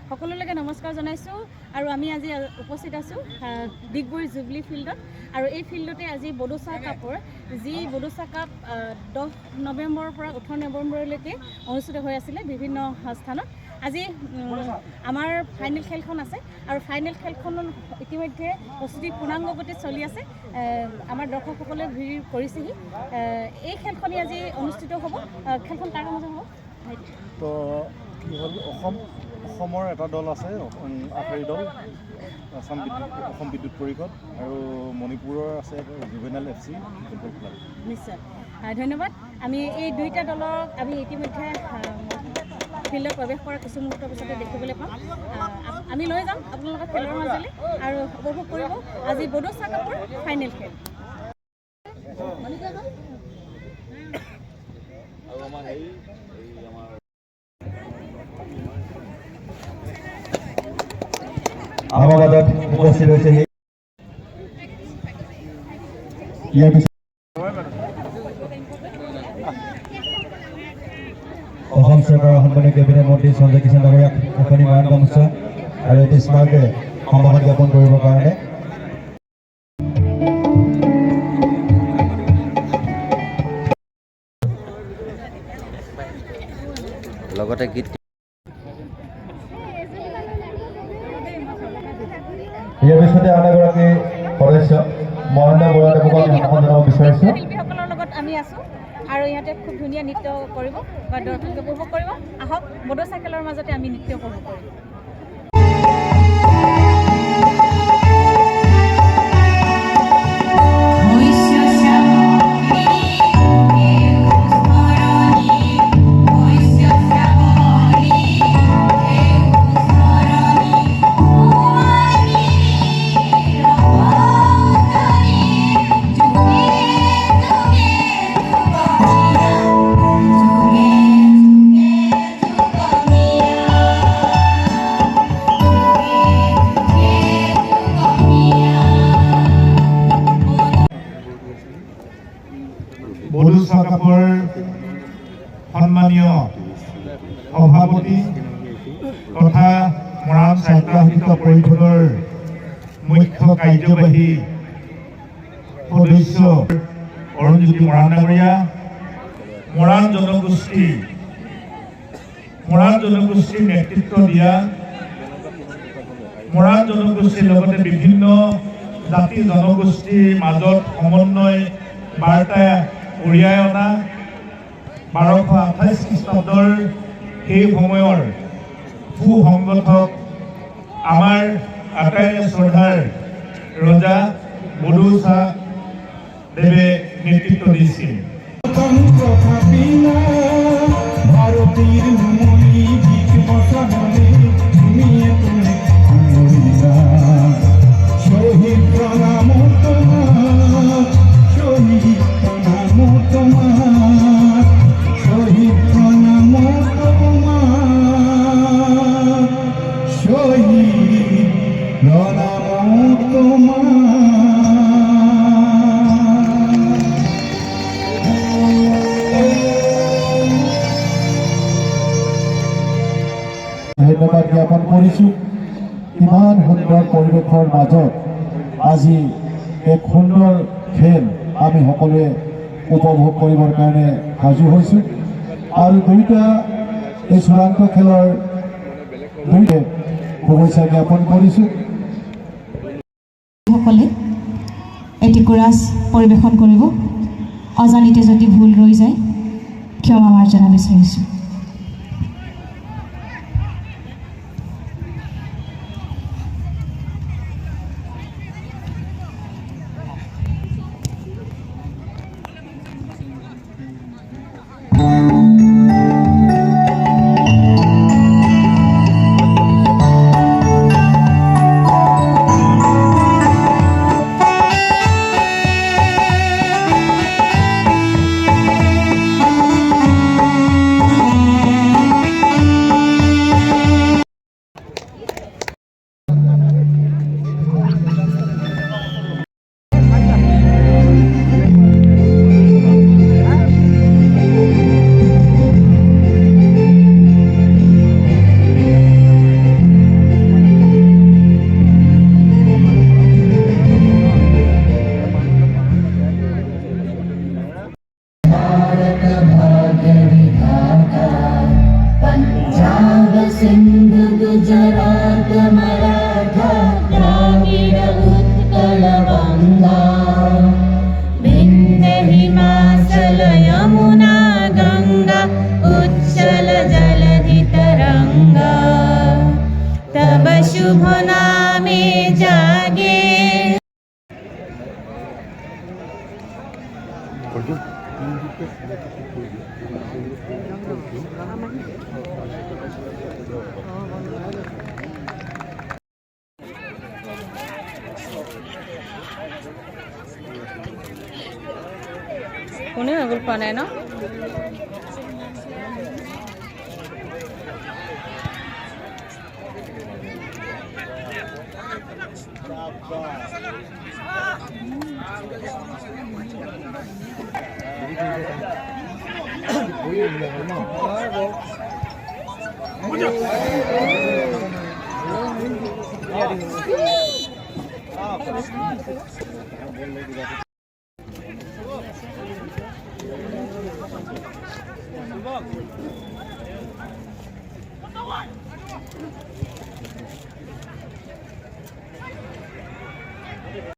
সকলোলৈকে নমস্কাৰ জনাইছোঁ আৰু আমি আজি উপস্থিত আছোঁ ডিগবৈ জুবলি ফিল্ডত আৰু এই ফিল্ডতে আজি বড়োচা কাপৰ যি বড়োচা কাপ 10 নৱেম্বৰৰ পৰা 18 নৱেম্বৰলৈকে অনুষ্ঠিত হৈ আছিলে বিভিন্ন স্থানত। আজি আমাৰ ফাইনেল খেলখন আছে আৰু ফাইনেল খেলখন ইতিমধ্যে প্ৰস্তুতি পূৰ্ণাংগ গতিত চলি আছে। আমাৰ দৰ্শকসকলে ভিৰ কৰিছেহি। এই খেলখনি আজি অনুষ্ঠিত হ'ব। খেলখন কাৰ মাজত হ'ব? তো কি হ'ল, অসমৰ এটা দল আছে, আফাৰী দল, অসম বিদ্যুৎ পৰিষদ, আৰু মণিপুৰৰ আছে জুভেনাইল FC ফুটবল ক্লাব। নিশ্চয় ধন্যবাদ। আমি এই দুইটা দলক আমি ইতিমধ্যে ফিল্ডত প্ৰৱেশ কৰাৰ কিছু মুহূৰ্তৰ পিছতে দেখিবলৈ পাম। আমি লৈ যাম আপোনালোকৰ খেলৰ মাজলৈ আৰু উপভোগ কৰিব আজি বড়োচা কাপৰ ফাইনেল খেল। আমাৰ মাজত উপস্থিত হৈছে ইয়াৰ পিছত অসম চৰকাৰৰ সন্মানীয় কেবিনেট মন্ত্ৰী সঞ্জয় কিষাণ ডাঙৰীয়াক এখনি মৰাণ গামোচা আৰু এটি স্মাৰকে সম্ভাষণ জ্ঞাপন কৰিবৰ কাৰণে লগতে গীত ইয়াৰ পিছতে আন এগৰাকী সদস্য মহেন্দ্ৰ বৰুৱাদেৱক আমি সন্মান জনাব বিচাৰিছোঁ। শিল্পীসকলৰ লগত আমি আছোঁ আৰু ইহঁতে খুব ধুনীয়া নৃত্য কৰিব বা দৰ্শকে উপভোগ কৰিব। আহক বড়োচা খেলৰ মাজতে আমি নৃত্য উপভোগ কৰিম। বড়োচা কাপৰ সন্মানীয় সভাপতি তথা মৰাণ স্বায়ত্তশাসিত পৰিষদৰ মুখ্য কাৰ্যবাহী সদস্য অৰুণজ্যোতি মৰাণ ডাঙৰীয়া, মৰাণ জনগোষ্ঠীৰ নেতৃত্ব দিয়া, মৰাণ জনগোষ্ঠীৰ লগতে বিভিন্ন জাতি জনগোষ্ঠীৰ মাজত সমন্বয় বাৰ্তা কঢ়িয়াই অনা 1228 খ্ৰীষ্টাব্দৰ সেই সময়ৰ সুসংগঠক আমাৰ আটাইৰে শ্ৰদ্ধাৰ ৰজা বড়োচা দেৱে নেতৃত্ব দিছিল। ধন্যবাদ জ্ঞাপন কৰিছোঁ। ইমান সুন্দৰ পৰিৱেশৰ মাজত আজি এক সুন্দৰ খেল আমি সকলোৱে উপভোগ কৰিবৰ কাৰণে সাজু হৈছোঁ আৰু দুয়োটা এই চূড়ান্ত খেলৰ দুয়োটা শুভেচ্ছা জ্ঞাপন কৰিছোঁ। সকলে এটি কোৰাছ পৰিৱেশন কৰিব। অজানিতে যদি ভুল ৰৈ যায় ক্ষমা মাৰ্জনা বিচাৰিছোঁ। गुजरात मराठा द्राविड उत्कल गंगा विंध्य हिमाचल यमुना गंगा उच्चल जलधि तरंगा तब शुभ नामे जागे। কোনেও এগুলো পোৱা নাই ন?